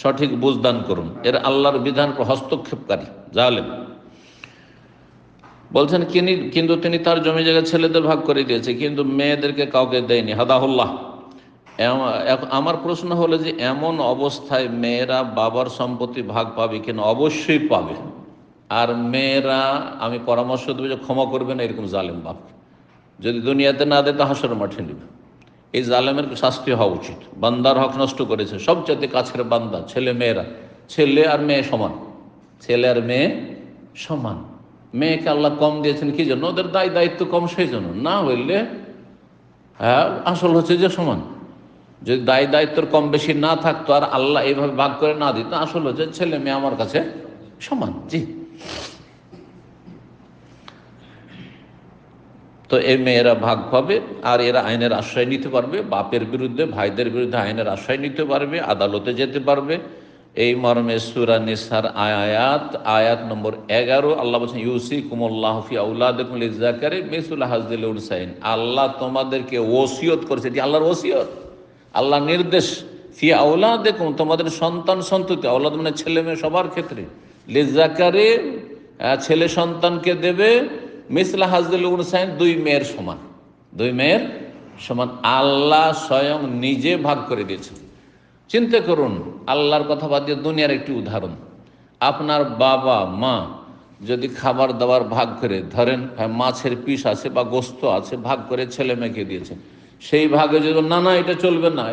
সঠিক বুঝ দান করুন। এর আল্লাহর বিধান হস্তক্ষেপকারী জালেম। বলছেন কিন্তু তিনি তার জমি জায়গা ছেলেদের ভাগ করে দিয়েছে, কিন্তু মেয়েদেরকে কাউকে দেয়নি, হাদাহুল্লাহ। আমার প্রশ্ন হলো যে এমন অবস্থায় মেয়েরা বাবার সম্পত্তি ভাগ পাবে কিনা? অবশ্যই পাবে। আর মেয়েরা, আমি পরামর্শ দেবো যে ক্ষমা করবে না এরকম জালেম বাপ, যদি দুনিয়াতে না দেয় তো হাসরের মাঠে নেবে। এই জালেমের শাস্তি হওয়া উচিত। বান্দার হক নষ্ট করেছে, সবচেয়ে কাছের বান্দা ছেলে মেয়েরা, ছেলে আর মেয়ে সমান, ছেলে আর মেয়ে সমান। মেয়েকে আল্লাহ কম দিয়েছেন কি জন্য? ওদের দায়িত্ব কম, সেই জন্য। না হইলে আসল হচ্ছে যে সমান। যদি দায়িত্বর কম বেশি না থাকতো আর আল্লাহ এইভাবে ভাগ করে না দিত, আসলে হচ্ছে ছেলে মেয়ে আমার কাছে সমান। জি, তো এই মেয়েরা ভাগ পাবে, আর এরা আইনের আশ্রয় নিতে পারবে, বাপের বিরুদ্ধে, ভাইদের বিরুদ্ধে আইনের আশ্রয় নিতে পারবে, আদালতে যেতে পারবে। এই মর্মে সূরা নিসার আয়াত নম্বর 11 আল্লাহ বলছেন, ইউসিকুমুল্লাহু ফি আওলাদিকুম লিয-যাকারি মিসলু হাযিল উনসায়াইন। আল্লাহ তোমাদেরকে ওসিয়ত করেছে, এটি আল্লাহর ওসিয়ত, আল্লাহ নির্দেশ। ফি আওলাদিকুম, তোমাদের সন্তান সন্ততি, আওলাদ মানে ছেলে মেয়ে সবার ক্ষেত্রে, লিয-যাকারি ছেলে সন্তানকে দেবে মিসলা হাজদুল উনসাইন, 2 মেয়ের সমান, 2 মেয়ের সমান আল্লাহ স্বয়ং নিজে ভাগ করে দিয়েছেন। চিন্তা করুন, আল্লাহর কথা বাদ দিয়ে দুনিয়ার একটি উদাহরণ। আপনার বাবা মা যদি খাবার দাবার ভাগ করে, ধরেন মাছের পিস আছে বা গোস্ত আছে, ভাগ করে ছেলে মেয়েকে দিয়েছেন, সেই ভাগে যদি না না এটা চলবে না,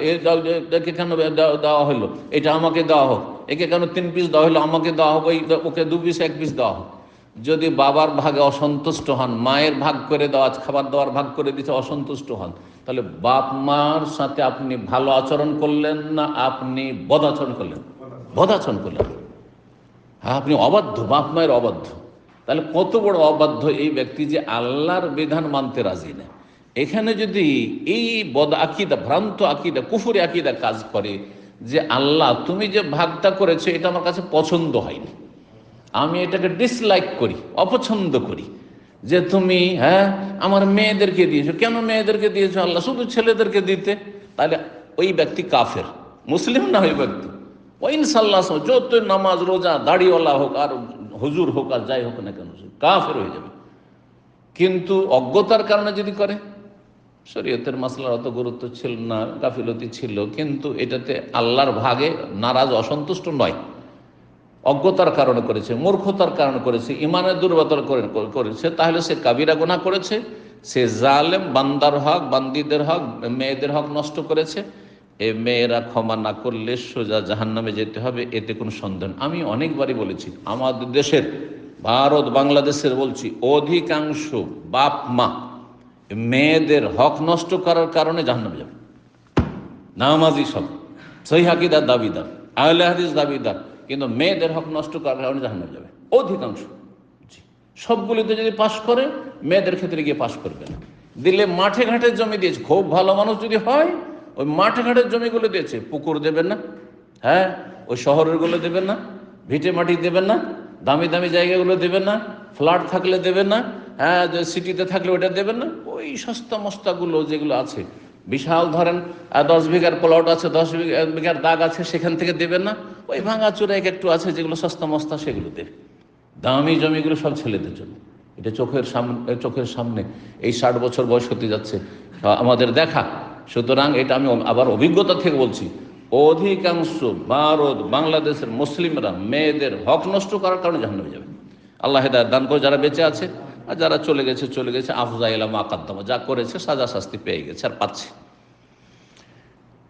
একে কেন দেওয়া হলো, এটা আমাকে দেওয়া হোক, একে কেন 3 পিস দেওয়া হলো, আমাকে দেওয়া হোক, ওকে 2 পিস 1 পিস দেওয়া হোক, যদি বাবার ভাগে অসন্তুষ্ট হন, মায়ের ভাগ করে দেওয়া খাবার দাবার ভাগ করে দিতে অসন্তুষ্ট হন, তাহলে বাপ মার সাথে আপনি ভালো আচরণ করলেন না আপনি বদ আচরণ করলেন? বদ আচরণ করলেন। হ্যাঁ, আপনি অবাধ্য, বাপ মায়ের অবাধ্য। তাহলে কত বড় অবাধ্য এই ব্যক্তি যে আল্লাহর বিধান মানতে রাজি না। এখানে যদি এই বদ আকিদা, ভ্রান্ত আকিদা, কুফরি আকিদা কাজ করে যে আল্লাহ তুমি যে ভাগটা করেছো এটা আমার কাছে পছন্দ হয়নি, আমি এটাকে ডিসলাইক করি, অপছন্দ করি, যে তুমি আমার মেয়েদেরকে দিয়েছো, কেন মেয়েদেরকে দিয়েছো আল্লাহ, শুধু ছেলেদেরকে দিতে, তাহলে ওই ব্যক্তি কাফের, মুসলিম না ওই ব্যক্তি। ইনশাআল্লাহ যত নামাজ রোজা দাড়িওয়ালা হোক আর হুজুর হোক আর যাই হোক না কেন, কাফের হয়ে যাবে। কিন্তু অজ্ঞতার কারণে যদি করে, শরীয়তের মাসলার অত গুরুত্ব ছিল না, গাফিলতি ছিল, কিন্তু এটাতে আল্লাহর ভাগে নারাজ অসন্তুষ্ট নয়, অজ্ঞতার কারণে করেছে, মূর্খতার কারণে করেছে, ইমানের দুর্বলতার করেছে, তাহলে সে কাবিরা গুনাহ করেছে, সে জালেম, বান্দার হক, বান্দিদের হক, মেয়েদের হক নষ্ট করেছে। এ মেয়েরা ক্ষমা না করলে সোজা জাহান্নামে যেতে হবে, এতে কোনো সন্দেহ নেই। আমি অনেকবারই বলেছি, আমাদের দেশের, ভারত বাংলাদেশের বলছি, অধিকাংশ বাপ মা মেয়েদের হক নষ্ট করার কারণে জাহান্নামে যাবে। নামাজি সব, সহিহ আকীদার দাবিদার, আহলে হাদিস দাবিদার, কিন্তু মেয়েদের হক নষ্ট করার কারণে জাহান্নামে যাবে অধিকাংশ। সবগুলিতে যদি পাশ করে, মেয়েদের ক্ষেত্রে গিয়ে পাশ করবে না। দিলে মাঠে ঘাটের জমি দিয়েছে, খুব ভালো মানুষ যদি হয়, ওই মাঠে ঘাটের জমিগুলো দিয়েছে, পুকুর দেবেন না, ওই শহরেরগুলো দেবেন না, ভিটে মাটি দেবেন না, দামি দামি জায়গাগুলো দেবেন না, ফ্ল্যাট থাকলে দেবেন না, যে সিটিতে থাকলে ওইটা দেবেন না, ওই সস্তা মস্তাগুলো যেগুলো আছে, বিশাল ধরেন 10 বিঘার প্লট আছে, 10 বিঘার দাগ আছে, সেখান থেকে দেবেন না, ওই ভাঙাচোরা একটু আছে যেগুলো সস্তা মস্তা, সেগুলো দেবে। দামি জমিগুলো সব ছেলেদের জন্য। এটা চোখের সামনে এই 60 বছর বয়স হতে যাচ্ছে আমাদের দেখা। সুতরাং এটা আমি আবার অভিজ্ঞতা থেকে বলছি, অধিকাংশ ভারত বাংলাদেশের মুসলিমরা মেয়েদের হক নষ্ট করার কারণে জাহান্নামে যাবে। আল্লাহ হেদায়েত দান করে, যারা বেঁচে আছে আর যারা চলে গেছে, আফজা ইলা মা কাদ্দামা, যা করেছে সাজা শাস্তি পেয়ে গেছে আর পাচ্ছে।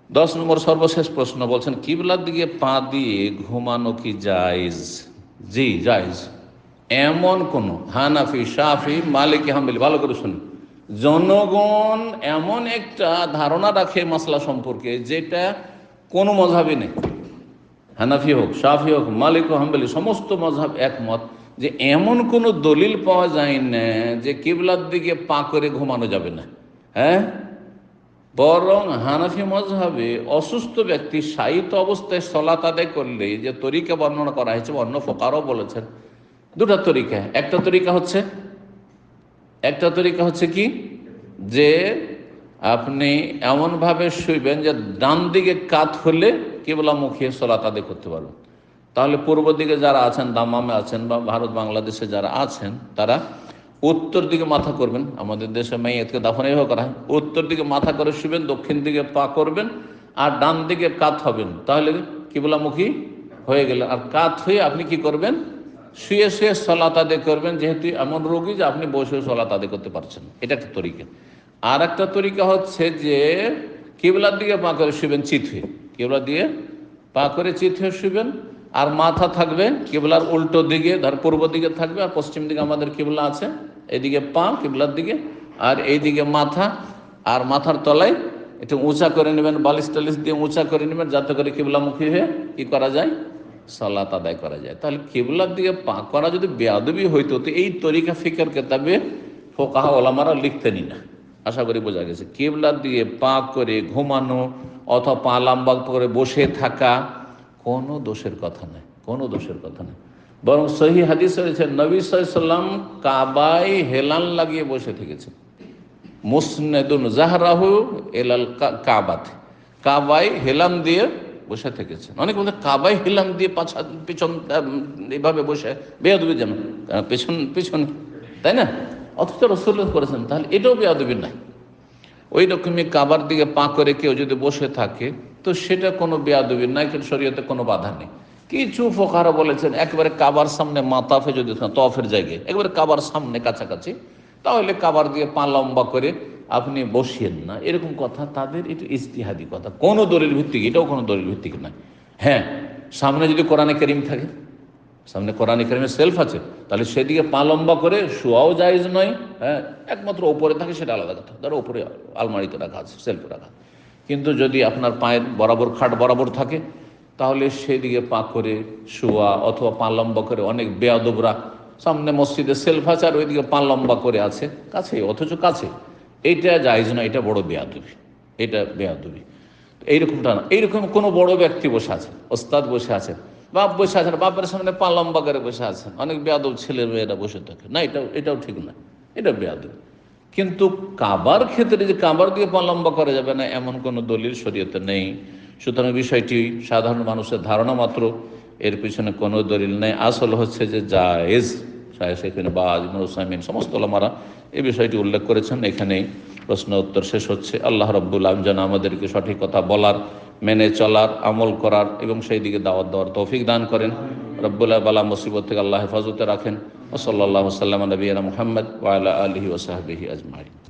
10 নম্বর সর্বশেষ প্রশ্ন, বলছেন কিবলার দিকে পা দিয়ে ঘুমানো কি জায়েজ? জি জায়েজ। এমন কোন হানাফি, শাফি, মালিকি, হাম্বলি, ভালো করে শুনুন, জনগণ এমন একটা ধারণা রাখে মাসলা সম্পর্কে যেটা কোনো মযহাবে নেই, হানাফি হোক, শাফি হোক, মালিক ও হাম্বলি, সমস্ত মযহাব একমত যে এমন কোনো দলিল পাওয়া যায় না যে কিবলার দিকে পা করে ঘুমানো যাবে না। বরং হানাফি মযহাবে অসুস্থ ব্যক্তি শায়িত অবস্থায় সালাত আদায় করলে যে তরিকা বর্ণনা করা হয়েছে, অন্য ফুকাহাও বলেছেন দুটা তরিকা। একটা তরিকা হচ্ছে কি, যে আপনি এমনভাবে শুইবেন যে ডান দিকে কাত হলে কিবলা মুখে সালাত আদায় করতে পারবেন। তাহলে পূর্ব দিকে যারা আছেন, দামামে আছেন বা ভারত বাংলাদেশে যারা আছেন, তারা উত্তর দিকে মাথা করবেন। আমাদের দেশে মাইয়াতকে দাফন এইভাবে করা হয়, উত্তর দিকে মাথা করে শুবেন, দক্ষিণ দিকে পা করবেন আর ডান দিকে কাত হবেন, তাহলে কিবলামুখী হয়ে গেল। আর কাত হয়ে আপনি কি করবেন, শুয়ে শুয়ে সালাত আদায় করবেন, যেহেতু এমন রোগী যে আপনি বসে সালাত আদায় করতে পারছেন। এটা একটা তরিকা। আর একটা তরিকা হচ্ছে যে কিবলার দিকে পা করে শুবেন চিত হয়ে, কিবলা দিয়ে পা করে চিত হয়ে শুবেন, আর মাথা থাকবে কিবলার উল্টো দিকে, ধর পূর্ব দিকে থাকবে, আর পশ্চিম দিকে আমাদের কিবলা আছে, এইদিকে পা কিবলার দিকে আর এইদিকে মাথা, আর মাথার তলায় একটু উঁচা করে নেবেন, বালিশ টালিশ দিয়ে উঁচা করে নেবেন, যাতে করে কিবলামুখী হয়ে কি করা যায়, সালাত আদায় করা যায়। তাহলে কিবলার দিকে পা করা যদি বেয়াদবি হইতো, তো এই তরিকা ফিকর কেতাবে ফুকাহা ওলামারা লিখতেনই না। আশা করি বোঝা গেছে। কিবলার দিকে পা করে ঘুমানো অথবা পা লম্বা করে বসে থাকা কোনো দোষের কথা নেই, কোনো দোষের কথা নেই। বরং সহিহ হাদিস রয়েছে, নবী সাল্লাল্লাহু আলাইহি ওয়াসাল্লাম কাবায় হেলান লাগিয়ে বসে থেকেছেন, মুসনেদুন জাহরাহু ইলাল কাবাত, কাবায় হেলান দিয়ে বসে থেকেছেন। অনেক বলতে কাবায় হেলান দিয়ে পিছন এইভাবে বসে বেয়াদবি, যেন পেছন, তাই না? অথচ রাসূলুল্লাহ করেছেন, তাহলে এটাও বেয়াদবি নাই। ওই রকমই কাবার দিকে পা করে কেউ যদি বসে থাকে তো সেটা কোনো বেয়াদবি নাই, কিন্তু শরীয়তে কোনো বাধা নেই। কিছু ফুকাহারা বলেছেন একেবারে কাবার সামনে মাতাফে যদি তওয়াফের জায়গায় একেবারে কাবার সামনে কাছাকাছি, তাহলে কাবার দিয়ে পা লম্বা করে আপনি বসিয়েন না, এরকম কথা তাদের এটা ইজতিহাদি কথা, কোনো দলিল ভিত্তিক, এটাও কোনো দলিল ভিত্তিক নয়। হ্যাঁ, সামনে যদি কোরআনে কারীম থাকে, সামনে কোরআনে কারীমের সেলফ আছে, তাহলে সেদিকে পা লম্বা করে শোয়াও জায়েজ নয়। হ্যাঁ, একমাত্র ওপরে থাকে সেটা আলাদা কথা, ধরো ওপরে আলমারিতে রাখা আছে, সেলফে রাখা। কিন্তু যদি আপনার পায়ের বরাবর খাট বরাবর থাকে, তাহলে সেদিকে পা করে শোয়া অথবা পা লম্বা করে, অনেক বেয়াদবরা সামনে মসজিদে সেলফ আছে আর ওইদিকে পা লম্বা করে আছে কাছে, অথচ কাছে, এইটা জায়েজ না, এটা বড় বেয়াদবি, এটা বেয়াদবি। এইরকমটা না, এইরকম কোনো বড় ব্যক্তি বসে আছে, ওস্তাদ বসে আছেন, বাপ বসে আছেন, বাপের সামনে পা লম্বা করে বসে আছেন, অনেক বেয়াদব ছেলে মেয়েরা বসে থাকে, না এটাও ঠিক না, এটা বেয়াদব। কিন্তু কাবার ক্ষেত্রে যে কাবার দিয়ে পা লম্বা করা যাবে না এমন কোনো দলিল শরীয়তে নেই। সুতরাং বিষয়টি সাধারণ মানুষের ধারণা মাত্র, এর পিছনে কোনো দলিল নেই। আসল হচ্ছে যে জায়েজ, সেখানে বাজ ইবনে উসাইমিন সমস্ত ওলামারা এই বিষয়টি উল্লেখ করেছেন। এখানেই প্রশ্ন উত্তর শেষ হচ্ছে। আল্লাহ রাব্বুল আলামিন যেন আমাদেরকে সঠিক কথা বলার, মেনে চলার, আমল করার এবং সেই দিকে দাওয়াত দেওয়ার তৌফিক দান করেন। রব্বুল বালা মুসিবত থেকে আল্লাহ হেফাজতে রাখেন। ওয়া সাল্লাল্লাহু সাল্লাম আলা নবিয়িনা মুহাম্মদ ওয়া আলা আলিহি ওয়া সাহবিহি আজমাইন।